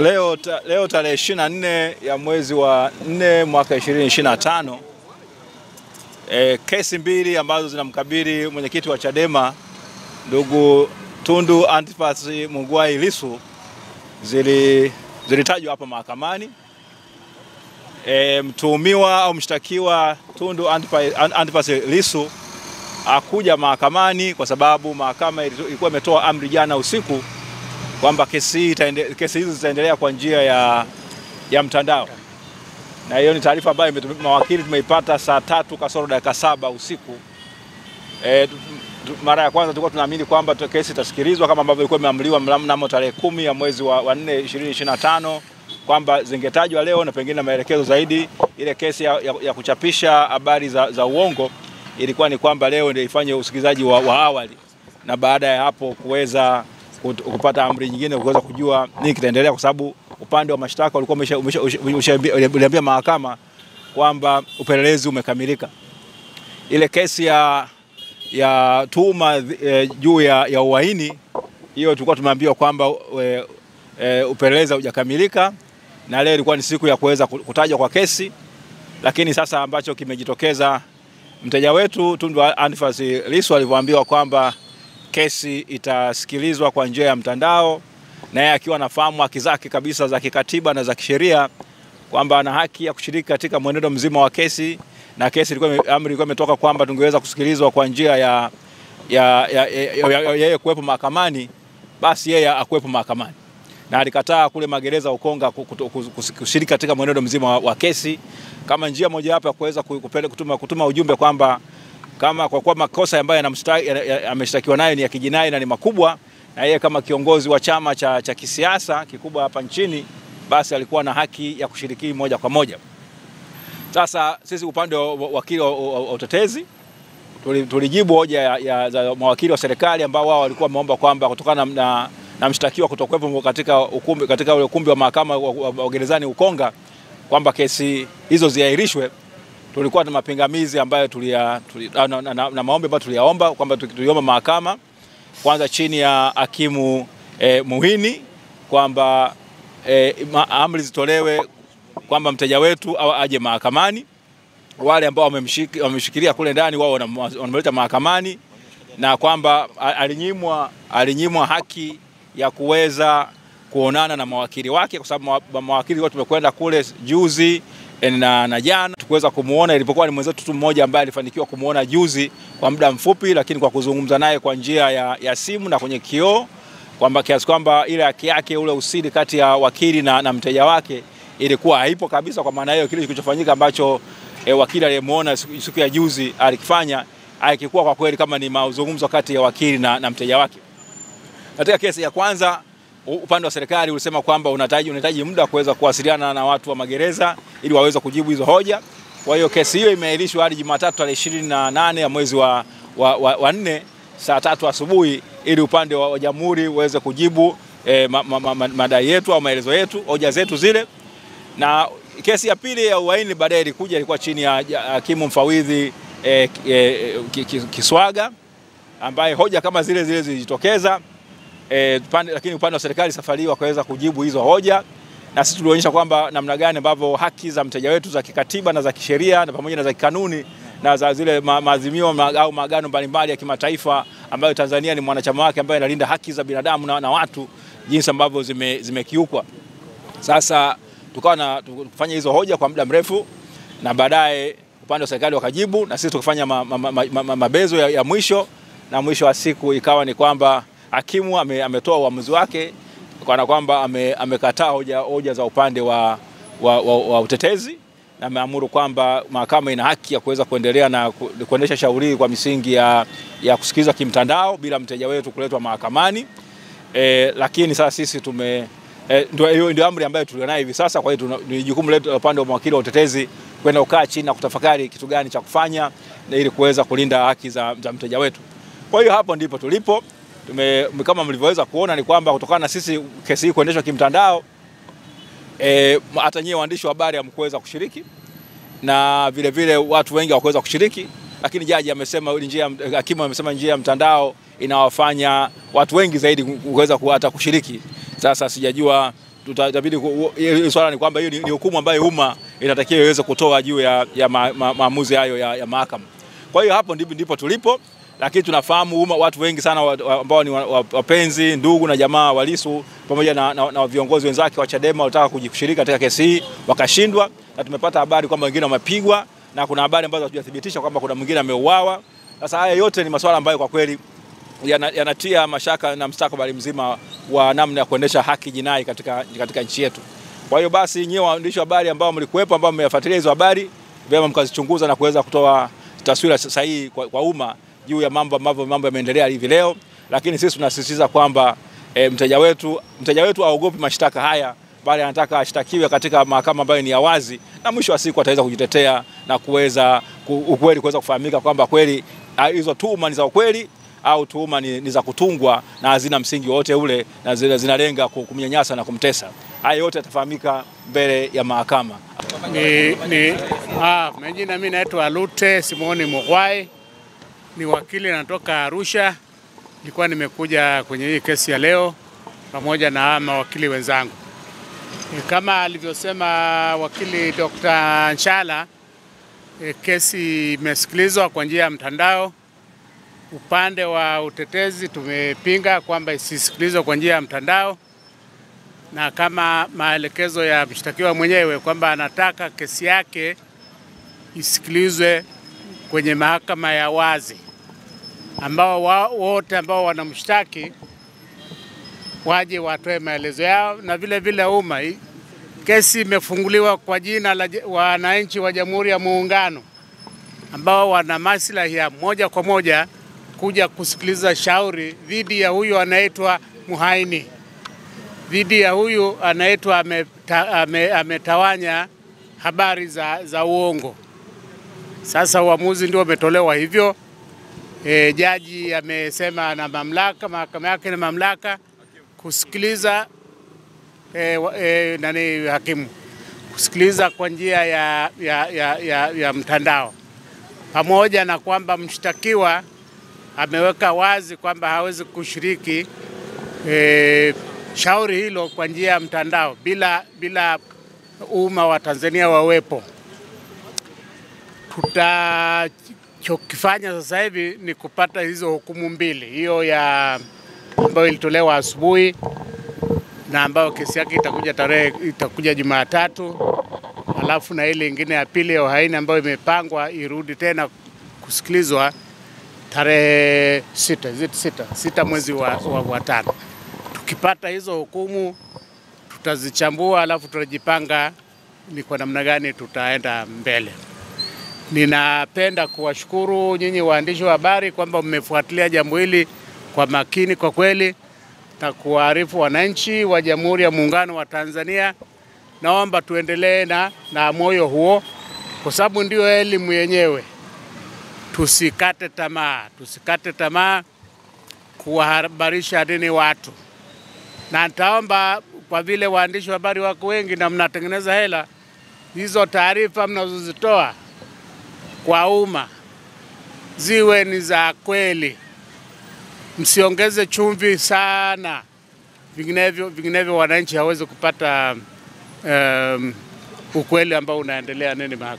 Leo tarehe 24 ya mwezi wa 4 mwaka 2025, kesi mbili ambazo zinamkabili mwenyekiti wa Chadema ndugu Tundu Antipas Mugwai Lissu zilitajwa hapa mahakamani. Mtuhumiwa au mshtakiwa Tundu Antipas Lissu akuja mahakamani kwa sababu mahakama ilikuwa imetoa amri jana usiku kwamba kesi hizi zitaendelea kwa njia ya mtandao. Na hiyo ni taarifa ambayo mawakili tumeipata saa 3:07 usiku. Mara ya kwanza tulikuwa tunaamini kwamba kesi itasikilizwa kama ambavyo ilikuwa imeamriwa mnamo tarehe 10 ya mwezi wa 4 2025 kwamba zingetajwa leo na pengine maelekezo zaidi. Ile kesi ya kuchapisha habari za uongo ilikuwa ni kwamba leo ndio ifanye usikilizaji wa awali, na baada ya hapo kuweza kupata amri nyingine kuweza kujua nini kitaendelea, kwa sababu upande wa mashtaka ulikuwa umeshaambia mahakama kwamba upelelezi umekamilika. Ile kesi ya tuhuma juu ya uhaini, hiyo tulikuwa tumeambiwa kwamba upelelezi haujakamilika, na leo ilikuwa ni siku ya kuweza kutajwa kwa kesi. Lakini sasa ambacho kimejitokeza, mteja wetu Tundu Antipas Lissu alivyoambiwa kwamba kesi itasikilizwa kwa njia ya mtandao, na yeye akiwa anafahamu haki zake kabisa za kikatiba na za kisheria kwamba ana haki ya kushiriki katika mwenendo mzima wa kesi, na kesi amri ilikuwa imetoka kwamba tungeweza kusikilizwa kwa njia ya yeye kuwepo mahakamani, basi yeye akuwepo mahakamani, na alikataa kule magereza Ukonga kushiriki katika mwenendo mzima wa kesi kama njia moja hapo ya kuweza kutuma ujumbe kwamba kama kwa kuwa makosa ambayo ameshtakiwa nayo ni ya kijinai na ni makubwa, na yeye kama kiongozi wa chama cha kisiasa kikubwa hapa nchini, basi alikuwa na haki ya kushiriki moja kwa moja. Sasa sisi upande wa wakili wa utetezi tulijibu hoja za mawakili wa serikali ambao wao walikuwa wameomba kwamba kutokana na mshtakiwa kutokuwepo katika ule ukumbi wa mahakama wa gerezani Ukonga kwamba kesi hizo ziahirishwe. Tulikuwa na mapingamizi ambayo na maombi ambayo tuliyaomba kwamba tuliomba mahakama kwanza chini ya hakimu Muhini kwamba amri zitolewe kwamba mteja wetu aje mahakamani, wale ambao wamemshikilia kule ndani wao wanamleta mahakamani, na kwamba alinyimwa haki ya kuweza kuonana na mawakili wake, kwa sababu mawakili wote tumekwenda kule juzi na jana tukuweza kumuona, ilipokuwa ni mwenzetu tu mmoja ambaye alifanikiwa kumuona juzi kwa muda mfupi, lakini kwa kuzungumza naye kwa njia ya simu na kwenye kioo, kwamba kiasi kwamba ile haki yake, ule usiri kati ya wakili na mteja wake ilikuwa haipo kabisa. Kwa maana hiyo kile kilichofanyika ambacho wakili aliyemuona siku ya juzi alikifanya hakikuwa kwa kweli kama ni mazungumzo kati ya wakili na mteja wake. Katika kesi ya kwanza, upande wa serikali ulisema kwamba unahitaji muda kuweza kuwasiliana na watu wa magereza ili waweze kujibu hizo hoja. Kwa hiyo kesi hiyo imeahirishwa hadi Jumatatu tarehe 28 ya mwezi wa 4 saa 3 asubuhi ili upande wa jamhuri uweze kujibu madai yetu au maelezo yetu, hoja zetu zile. Na kesi ya pili ya uhaini baadaye ilikuwa chini ya hakimu mfawidhi Kiswaga, ambaye hoja kama zile zilijitokeza, lakini upande wa serikali safari wakaweza kujibu hizo hoja, na sisi tulionyesha kwamba namna gani ambavyo haki za mteja wetu za kikatiba na za kisheria na pamoja na za kanuni na za zile maazimio au maagano mbalimbali ya kimataifa ambayo Tanzania ni mwanachama wake, ambaye analinda haki za binadamu na watu, jinsi ambavyo zimekiukwa. Sasa tukawa tufanya hizo hoja kwa muda mrefu, na baadaye upande wa serikali wakajibu, na sisi tukafanya mabezo ya mwisho, na mwisho wa siku ikawa ni kwamba hakimu ametoa uamuzi wake kwa kwamba amekataa hoja za upande wa utetezi, na ameamuru kwamba mahakama ina haki ya kuweza kuendelea na kuendesha shauri kwa misingi ya kusikiliza kimtandao bila mteja wetu kuletwa mahakamani. Lakini sasa sisi ndio amri ambayo tulionayo hivi sasa. Kwa hiyo ni jukumu letu upande wa mawakili wa utetezi kwenda kukaa chini na kutafakari kitu gani cha kufanya ili kuweza kulinda haki za mteja wetu. Kwa hiyo hapo ndipo tulipo. Kama mlivyoweza kuona ni kwamba kutokana na sisi kesi hii kuendeshwa kimtandao, hata nyie waandishi wa habari hamkuweza kushiriki, na vile vile watu wengi hawakuweza kushiriki, lakini jaji amesema hakimu amesema njia ya mtandao inawafanya watu wengi zaidi kuweza hata kushiriki. Sasa sijajua tutabidi swala ni kwamba hiyo ni hukumu ambayo umma inatakiwa iweze kutoa juu ya maamuzi hayo ya mahakama. Kwa hiyo hapo ndipo tulipo, lakini tunafahamu watu wengi sana ambao ni wapenzi, ndugu na jamaa wa Lissu pamoja na viongozi wenzake wa Chadema walitaka kushiriki katika kesi hii wakashindwa, na tumepata habari kwamba wengine wamepigwa na kuna habari ambazo hatujathibitisha kwamba kuna mwingine ameuawa. Sasa haya yote ni masuala ambayo kwa kweli yanatia mashaka na mustakabali mzima wa namna ya kuendesha haki jinai katika nchi yetu. Kwa hiyo basi nyewe waandishi wa habari ambao mlikuwepo, ambao mmefuatilia hizo habari, vyema mkazichunguza na kuweza kutoa taswira sahihi kwa umma juu ya mambo yameendelea hivi leo. Lakini sisi tunasisitiza kwamba mteja wetu aogopi mashtaka haya, bali anataka ashtakiwe katika mahakama ambayo ni ya wazi, na mwisho wa siku ataweza kujitetea na ukweli kuweza kufahamika kwamba kweli hizo tuhuma ni za ukweli au tuhuma ni za kutungwa na hazina msingi wote ule na zinalenga kumnyanyasa na kumtesa. Haya yote yatafahamika mbele ya mahakama. Mimi naitwa Alute Simoni Mugwai, ni wakili natoka Arusha. Nilikuwa nimekuja kwenye hii kesi ya leo pamoja na mawakili wenzangu. Kama alivyosema wakili Dr. Nshala, kesi imesikilizwa kwa njia ya mtandao. Upande wa utetezi tumepinga kwamba isisikilizwe kwa njia ya mtandao, na kama maelekezo ya mshtakiwa mwenyewe kwamba anataka kesi yake isikilizwe kwenye mahakama ya wazi, ambao wote ambao wanamshtaki waje watoe maelezo yao, na vile umma. Kesi imefunguliwa kwa jina la wananchi wa Jamhuri ya Muungano ambao wana maslahi ya moja kwa moja kuja kusikiliza shauri dhidi ya huyu anaitwa muhaini, dhidi ya huyu anaitwa ametawanya habari za uongo. Sasa uamuzi ndio umetolewa hivyo. Jaji amesema na mamlaka, mahakama yake na mamlaka kusikiliza hakimu kusikiliza kwa njia ya mtandao, pamoja na kwamba mshtakiwa ameweka wazi kwamba hawezi kushiriki shauri hilo kwa njia ya mtandao bila umma wa Tanzania wawepo. Tutachokifanya sasa hivi ni kupata hizo hukumu mbili, hiyo ambayo ilitolewa asubuhi na ambayo kesi yake itakuja Jumatatu, alafu na ile nyingine ya pili ya uhaini ambayo imepangwa irudi tena kusikilizwa tarehe 6 mwezi wa 5. Tukipata hizo hukumu tutazichambua, alafu tutajipanga ni kwa namna gani tutaenda mbele. Ninapenda kuwashukuru nyinyi waandishi wa habari kwamba mmefuatilia jambo hili kwa makini kwa kweli, na kuwaarifu wananchi wa Jamhuri ya Muungano wa Tanzania. Naomba tuendelee na moyo huo, kwa sababu ndio elimu yenyewe. Tusikate tamaa kuwahabarisha dini watu. Na nitaomba, kwa vile waandishi wa habari wako wengi na mnatengeneza hela, hizo taarifa mnazozitoa kwa umma ziwe ni za kweli. Msiongeze chumvi sana, vinginevyo wananchi hawezi kupata ukweli ambao unaendelea mahakamani.